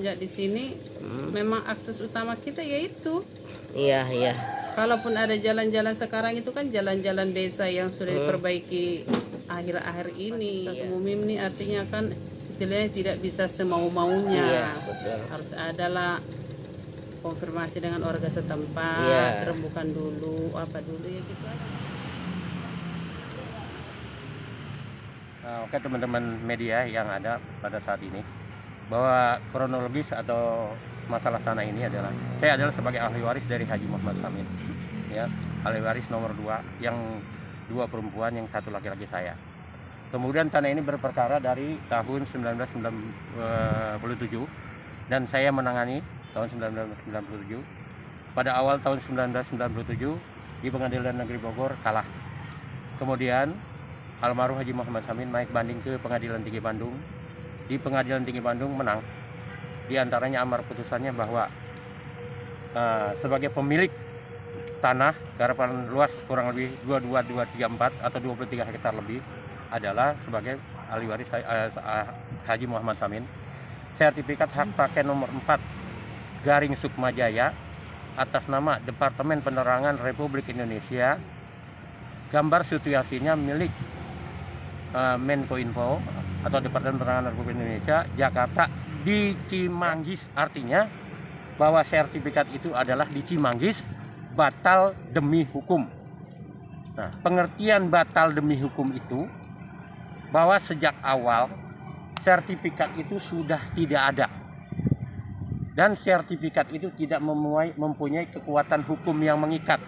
semenjak di sini memang akses utama kita yaitu. Iya, iya. Kalaupun ada jalan-jalan sekarang itu kan jalan-jalan desa yang sudah diperbaiki akhir-akhir ini. Iya. Umum ini artinya kan istilahnya tidak bisa semau-maunya. Iya, betul. Harus adalah konfirmasi dengan warga setempat, Iya. rembukan dulu, apa dulu ya gitu aja. Oke teman-teman media yang ada pada saat ini, bahwa kronologis atau masalah tanah ini adalah saya adalah sebagai ahli waris dari Haji Muhammad Samin, ya, ahli waris nomor 2, yang 2 perempuan, yang 1 laki-laki saya. Kemudian tanah ini berperkara dari tahun 1997 dan saya menangani tahun 1997. Pada awal tahun 1997 di Pengadilan Negeri Bogor kalah. Kemudian almarhum Haji Muhammad Samin naik banding ke Pengadilan Tinggi Bandung. Di Pengadilan Tinggi Bandung menang. Di antaranya amar putusannya bahwa sebagai pemilik tanah garapan luas kurang lebih 22234 atau 23 hektar lebih adalah sebagai ahli waris Haji Muhammad Samin. Sertifikat hak pakai nomor 4 garing Sukmajaya atas nama Departemen Penerangan Republik Indonesia. Gambar situasinya milik Menko Info atau Departemen Penerangan Republik Indonesia Jakarta di Cimanggis. Artinya bahwa sertifikat itu adalah di Cimanggis, batal demi hukum. Nah, pengertian batal demi hukum itu bahwa sejak awal sertifikat itu sudah tidak ada dan sertifikat itu tidak mempunyai kekuatan hukum yang mengikat.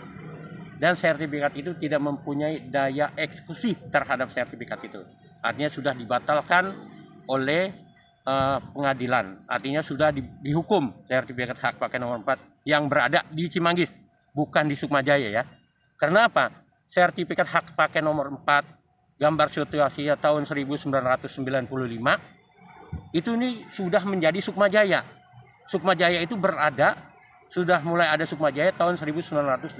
Dan sertifikat itu tidak mempunyai daya eksekusi terhadap sertifikat itu. Artinya sudah dibatalkan oleh pengadilan. Artinya sudah dihukum sertifikat hak pakai nomor 4 yang berada di Cimanggis, bukan di Sukmajaya ya. Karena apa? Sertifikat hak pakai nomor 4 gambar situasinya tahun 1995 itu nih sudah menjadi Sukmajaya. Sukmajaya itu sudah mulai ada Sukmajaya tahun 1988.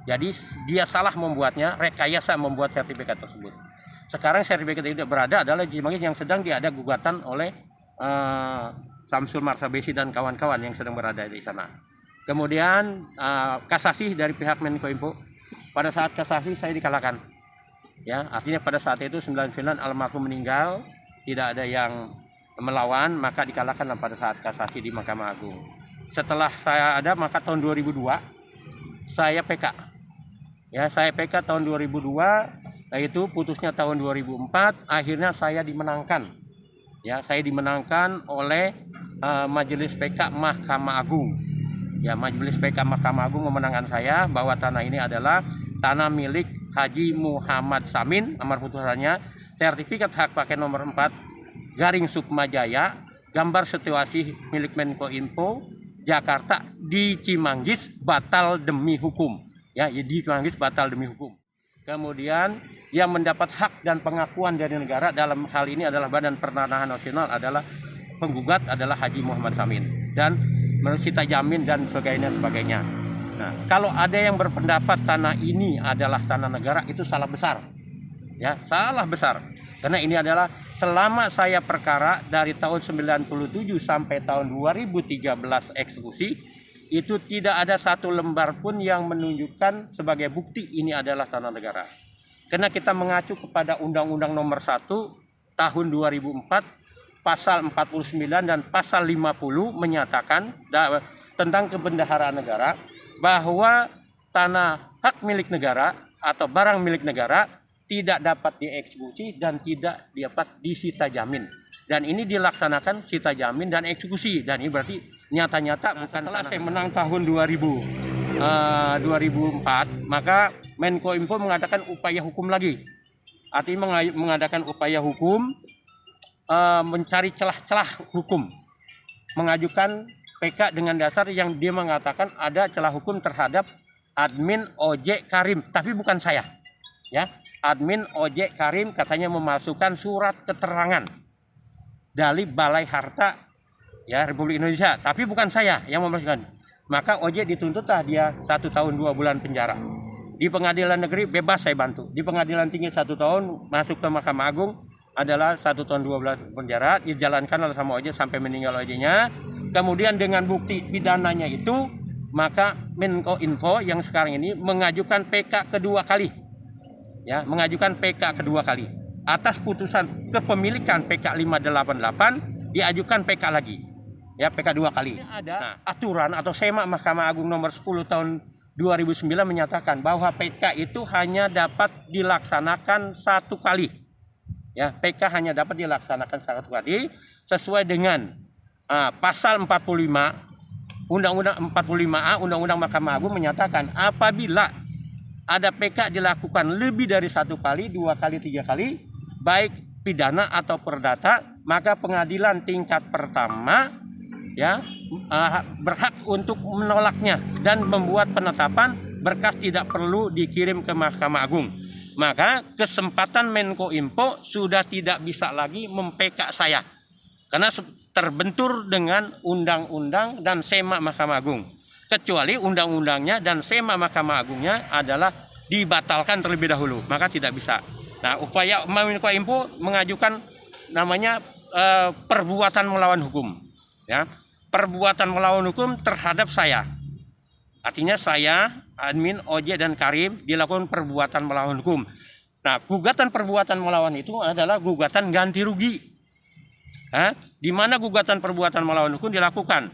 Jadi dia salah membuatnya, rekayasa membuat sertifikat tersebut. Sekarang sertifikat itu berada adalah di Cimanggis yang sedang diada gugatan oleh Samsul Marsabesi dan kawan-kawan yang sedang berada di sana. Kemudian kasasi dari pihak Menko Info. Pada saat kasasi saya dikalahkan. Ya, artinya pada saat itu 99 almarhum meninggal, tidak ada yang melawan, maka dikalahkan pada saat kasasi di Mahkamah Agung. Setelah saya ada, maka tahun 2002 saya PK. Ya, saya PK tahun 2002, yaitu putusnya tahun 2004, akhirnya saya dimenangkan. Ya, saya dimenangkan oleh Majelis PK Mahkamah Agung. Ya, Majelis PK Mahkamah Agung memenangkan saya bahwa tanah ini adalah tanah milik Haji Muhammad Samin, amar putusannya sertifikat hak pakai nomor 4 garing Sukmajaya, gambar situasi milik Menko Info Jakarta di Cimanggis, batal demi hukum. Ya, di Cimanggis batal demi hukum. Kemudian yang mendapat hak dan pengakuan dari negara dalam hal ini adalah Badan Pertanahan Nasional, adalah penggugat adalah Haji Muhammad Samin dan Sita Jamin dan sebagainya. Nah, kalau ada yang berpendapat tanah ini adalah tanah negara, itu salah besar. Ya, salah besar. Karena ini adalah selama saya perkara dari tahun 97 sampai tahun 2013 eksekusi, itu tidak ada satu lembar pun yang menunjukkan sebagai bukti ini adalah tanah negara. Karena kita mengacu kepada Undang-Undang Nomor 1 tahun 2004, pasal 49 dan pasal 50 menyatakan tentang kebendaharaan negara, bahwa tanah hak milik negara atau barang milik negara tidak dapat dieksekusi dan tidak dapat disita jamin. Dan ini dilaksanakan sita jamin dan eksekusi. Dan ini berarti nyata-nyata bukan. Setelah saya menang tahun 2004, maka Menko Info mengadakan upaya hukum lagi. Artinya mengadakan upaya hukum, mencari celah-celah hukum. Mengajukan PK dengan dasar yang dia mengatakan ada celah hukum terhadap admin OJ Karim, tapi bukan saya. Ya, admin OJ Karim katanya memasukkan surat keterangan dari Balai Harta ya Republik Indonesia, tapi bukan saya yang memasukkan. Maka OJ dituntutlah dia 1 tahun 2 bulan penjara. Di pengadilan negeri bebas saya bantu. Di pengadilan tinggi 1 tahun, masuk ke Mahkamah Agung adalah 1 tahun 12 penjara, dijalankan oleh sama OJ sampai meninggal OJ-nya. Kemudian dengan bukti pidananya itu, maka Menko Info yang sekarang ini mengajukan PK kedua kali. Ya, mengajukan PK kedua kali. Atas putusan kepemilikan PK 588 diajukan PK lagi. Ya, PK dua kali. Ada aturan atau SEMA Mahkamah Agung nomor 10 tahun 2009 menyatakan bahwa PK itu hanya dapat dilaksanakan satu kali. Ya, PK hanya dapat dilaksanakan satu kali sesuai dengan pasal 45 Undang-Undang 45A Undang-Undang Mahkamah Agung menyatakan apabila ada PK dilakukan lebih dari satu kali, 2 kali, 3 kali, baik pidana atau perdata, maka pengadilan tingkat pertama ya berhak untuk menolaknya dan membuat penetapan berkas tidak perlu dikirim ke Mahkamah Agung. Maka kesempatan Menko Info sudah tidak bisa lagi mem-PK saya karena terbentur dengan undang-undang dan SEMA Mahkamah Agung, kecuali undang-undangnya dan SEMA Mahkamah Agungnya adalah dibatalkan terlebih dahulu, maka tidak bisa. Nah, upaya Menko Info mengajukan namanya perbuatan melawan hukum, ya, perbuatan melawan hukum terhadap saya. Artinya saya, admin, OJ, dan Karim dilakukan perbuatan melawan hukum. Nah, gugatan perbuatan melawan itu adalah gugatan ganti rugi. Di mana gugatan perbuatan melawan hukum dilakukan?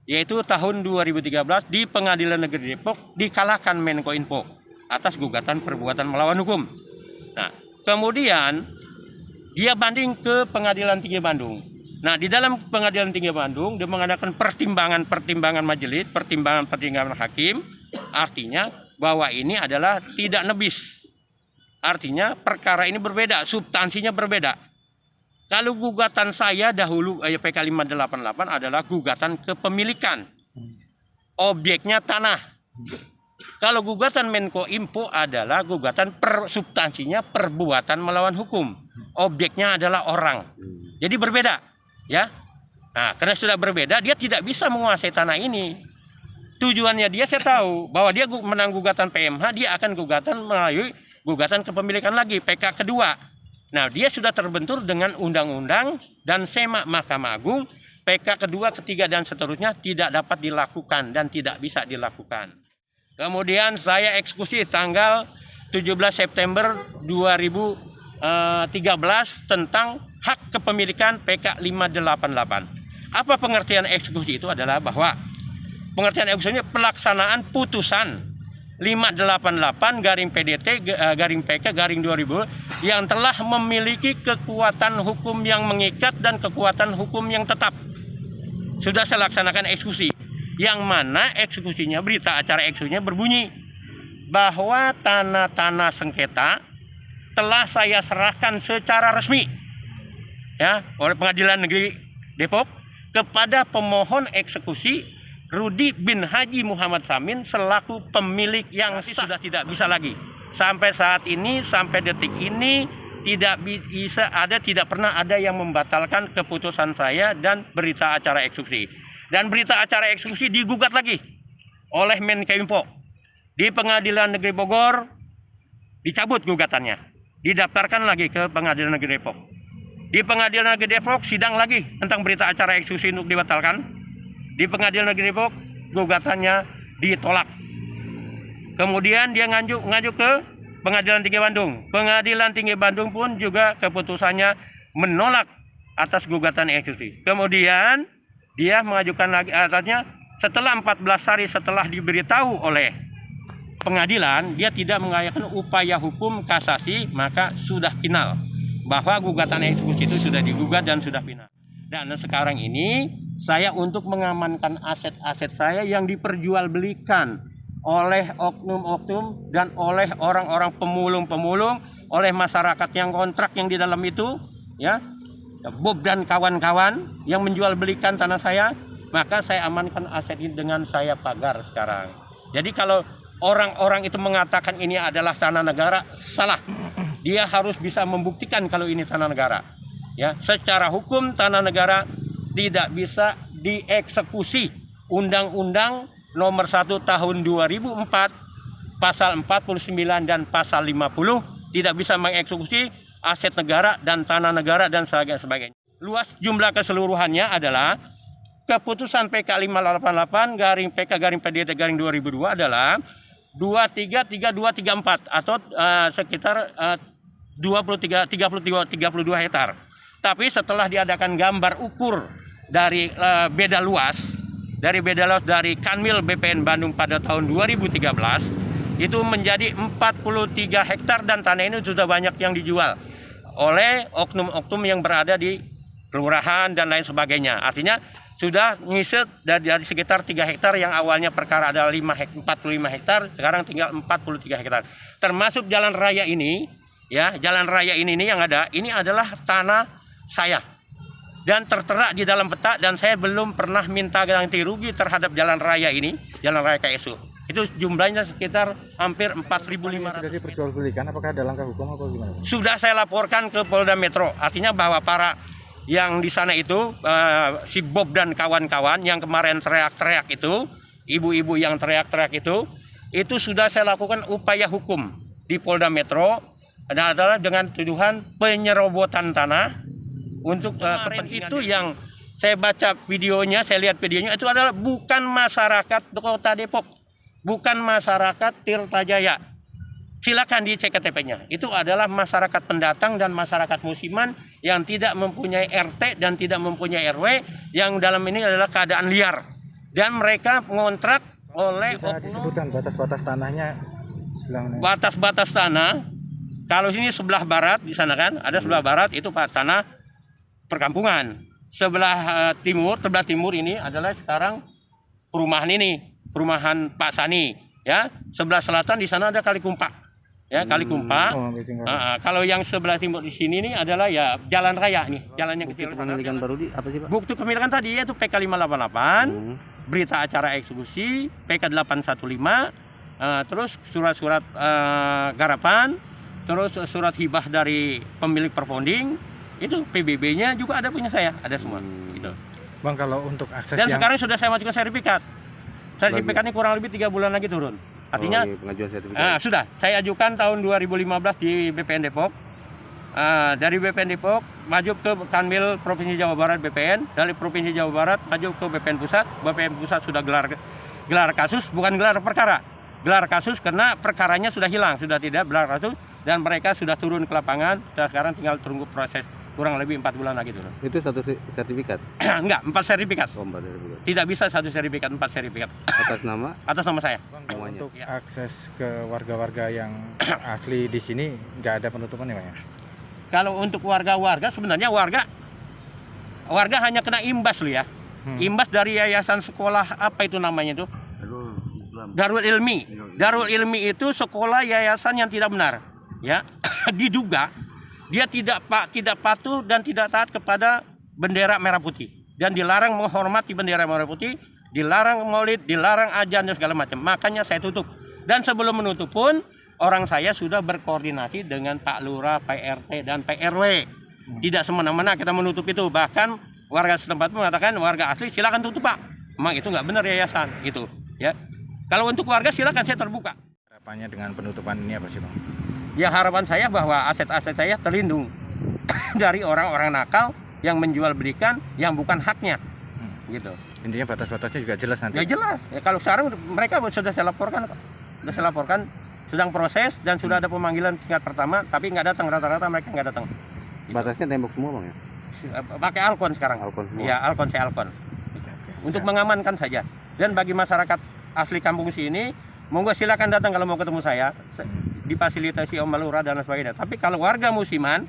Yaitu tahun 2013 di Pengadilan Negeri Depok dikalahkan Menko Info atas gugatan perbuatan melawan hukum. Nah, kemudian dia banding ke Pengadilan Tinggi Bandung. Nah, di dalam Pengadilan Tinggi Bandung dia mengadakan pertimbangan majelis, pertimbangan hakim, artinya bahwa ini adalah tidak nebis. Artinya perkara ini berbeda, substansinya berbeda. Kalau gugatan saya dahulu PK 588 adalah gugatan kepemilikan. Objeknya tanah. Kalau gugatan Menko Info adalah gugatan substansinya perbuatan melawan hukum. Objeknya adalah orang. Jadi berbeda. Ya, nah karena sudah berbeda, dia tidak bisa menguasai tanah ini. Tujuannya dia saya tahu bahwa dia menang gugatan PMH, dia akan gugatan melalui gugatan kepemilikan lagi PK kedua. Nah, dia sudah terbentur dengan undang-undang dan SEMA Mahkamah Agung. PK kedua, ketiga dan seterusnya tidak dapat dilakukan dan tidak bisa dilakukan. Kemudian saya eksekusi tanggal 17 September 2013 tentang hak kepemilikan PK 588. Apa pengertian eksekusi itu adalah bahwa pengertian eksekusi pelaksanaan putusan 588 garing PDT garing PK garing 2000 yang telah memiliki kekuatan hukum yang mengikat dan kekuatan hukum yang tetap. Sudah saya laksanakan eksekusi, yang mana eksekusinya, berita acara eksekusinya berbunyi bahwa tanah-tanah sengketa telah saya serahkan secara resmi ya oleh Pengadilan Negeri Depok kepada pemohon eksekusi Rudi bin Haji Muhammad Samin selaku pemilik yang sudah tidak bisa lagi. Sampai saat ini, sampai detik ini tidak pernah ada yang membatalkan keputusan saya dan berita acara eksekusi. Dan berita acara eksekusi digugat lagi oleh Menko Info di Pengadilan Negeri Bogor, dicabut gugatannya, didaftarkan lagi ke Pengadilan Negeri Depok. Di Pengadilan Negeri Depok sidang lagi tentang berita acara eksekusi untuk dibatalkan. Di Pengadilan Negeri Depok gugatannya ditolak. Kemudian dia ngaju ke Pengadilan Tinggi Bandung. Pengadilan Tinggi Bandung pun juga keputusannya menolak atas gugatan eksekusi. Kemudian dia mengajukan lagi atasnya setelah 14 hari setelah diberitahu oleh pengadilan, dia tidak mengajukan upaya hukum kasasi, maka sudah final bahwa gugatan eksekusi itu sudah digugat dan sudah final. Dan sekarang ini saya untuk mengamankan aset-aset saya yang diperjualbelikan oleh oknum-oknum dan oleh orang-orang pemulung-pemulung, oleh masyarakat yang kontrak yang di dalam itu, ya, Bob dan kawan-kawan yang menjual belikan tanah saya, maka saya amankan aset ini dengan saya pagar sekarang. Jadi kalau orang-orang itu mengatakan ini adalah tanah negara, salah. Dia harus bisa membuktikan kalau ini tanah negara. Ya, secara hukum tanah negara tidak bisa dieksekusi. Undang-Undang Nomor 1 Tahun 2004 Pasal 49 dan Pasal 50 tidak bisa mengeksekusi aset negara dan tanah negara dan sebagainya. Luas jumlah keseluruhannya adalah keputusan PK 588 garing PK garing PDT garing 2002 adalah 233234 atau sekitar 32 hektar. Tapi setelah diadakan gambar ukur dari beda luas dari Kanwil BPN Bandung pada tahun 2013 itu menjadi 43 hektar dan tanah ini sudah banyak yang dijual oleh oknum-oknum yang berada di kelurahan dan lain sebagainya. Artinya sudah ngiset dari sekitar 3 hektar yang awalnya perkara ada 45 hektar, sekarang tinggal 43 hektar. Termasuk jalan raya ini, ya, jalan raya ini nih yang ada, ini adalah tanah saya. Dan tertera di dalam peta dan saya belum pernah minta ganti rugi terhadap jalan raya ini, jalan raya KSU. Itu jumlahnya sekitar hampir 4.500. Sudah diperjualbelikan, apakah ada langkah hukum atau gimana? Sudah saya laporkan ke Polda Metro, artinya bahwa para yang di sana itu si Bob dan kawan-kawan yang kemarin teriak-teriak itu, ibu-ibu yang teriak-teriak itu sudah saya lakukan upaya hukum di Polda Metro adalah dengan tuduhan penyerobotan tanah untuk kepentingan itu yang saya baca videonya, saya lihat videonya itu adalah bukan masyarakat Kota Depok, bukan masyarakat Tirtajaya. Silakan dicek KTP-nya. Itu adalah masyarakat pendatang dan masyarakat musiman yang tidak mempunyai RT dan tidak mempunyai RW, yang dalam ini adalah keadaan liar. Dan mereka mengontrak oleh bisa disebutkan batas-batas tanahnya sebelah mana? Batas-batas tanah. Kalau sini sebelah barat di sana kan, ada sebelah barat itu tanah perkampungan. Sebelah timur ini adalah sekarang perumahan ini, perumahan Pak Sani, ya. Sebelah selatan di sana ada Kali Kumpak. Ya, Kali Kumpak. Kalau yang sebelah timur di sini nih adalah ya jalan raya nih, jalannya kecil. Kepemilikan baru di apa sih, Pak? Bukti kepemilikan tadi yaitu PK 588, berita acara eksekusi PK 815, terus surat-surat garapan, terus surat hibah dari pemilik perponding, itu PBB-nya juga ada punya saya, ada semua. Gitu. Bang, kalau untuk akses dan yang sekarang sudah saya majukan sertifikat. Sertifikatnya kurang lebih 3 bulan lagi turun. Artinya pengajuan sertifikat. Sudah saya ajukan tahun 2015 di BPN Depok. Dari BPN Depok maju ke Kanwil Provinsi Jawa Barat BPN, dari Provinsi Jawa Barat maju ke BPN Pusat. BPN Pusat sudah gelar kasus, bukan gelar perkara. Gelar kasus karena perkaranya sudah hilang, sudah tidak gelar kasus dan mereka sudah turun ke lapangan. Dan sekarang tinggal tunggu proses kurang lebih 4 bulan lagi turun. Itu satu sertifikat? Enggak, 4 sertifikat. Oh, 4 sertifikat. Tidak bisa 1 sertifikat, 4 sertifikat. Atas nama? Atas nama saya. Bang, untuk akses ke warga-warga yang asli di sini nggak ada penutupan ya, Pak ya? Kalau untuk warga-warga sebenarnya warga hanya kena imbas loh ya. Imbas dari yayasan sekolah apa itu namanya itu? Darul Ilmi. Darul Ilmi itu sekolah yayasan yang tidak benar, ya. Diduga dia tidak patuh dan tidak taat kepada bendera merah putih dan dilarang menghormati bendera merah putih, dilarang maulid, dilarang ajan dan segala macam. Makanya saya tutup. Dan sebelum menutup pun orang saya sudah berkoordinasi dengan Pak Lurah, Pak RT dan Pak RW. Tidak semena-mena kita menutup itu. Bahkan warga setempat mengatakan warga asli silakan tutup, Pak. Memang itu nggak benar yayasan gitu, ya. Kalau untuk warga silakan, saya terbuka. Harapannya dengan penutupan ini apa sih, Bang? Ya harapan saya bahwa aset-aset saya terlindung dari orang-orang nakal yang menjual belikan yang bukan haknya, gitu. Intinya batas-batasnya juga jelas nanti. Ya jelas. Ya, kalau sekarang mereka sudah saya laporkan, sedang proses dan sudah ada pemanggilan tingkat pertama, tapi nggak datang, rata-rata mereka nggak datang. Gitu. Batasnya tembok semua, Bang ya? Pakai Alkon sekarang. Alkon semua. Ya Alkon, saya Alkon. Untuk mengamankan saja. Dan bagi masyarakat asli kampung sini, monggo silakan datang kalau mau ketemu saya. Difasilitasi Om Lurah dan sebagainya. Tapi kalau warga musiman,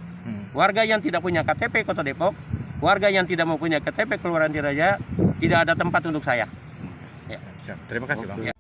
warga yang tidak punya KTP Kota Depok, warga yang tidak mempunyai KTP Kelurahan Tirtajaya, tidak ada tempat untuk saya. Terima kasih, Bang. Ya.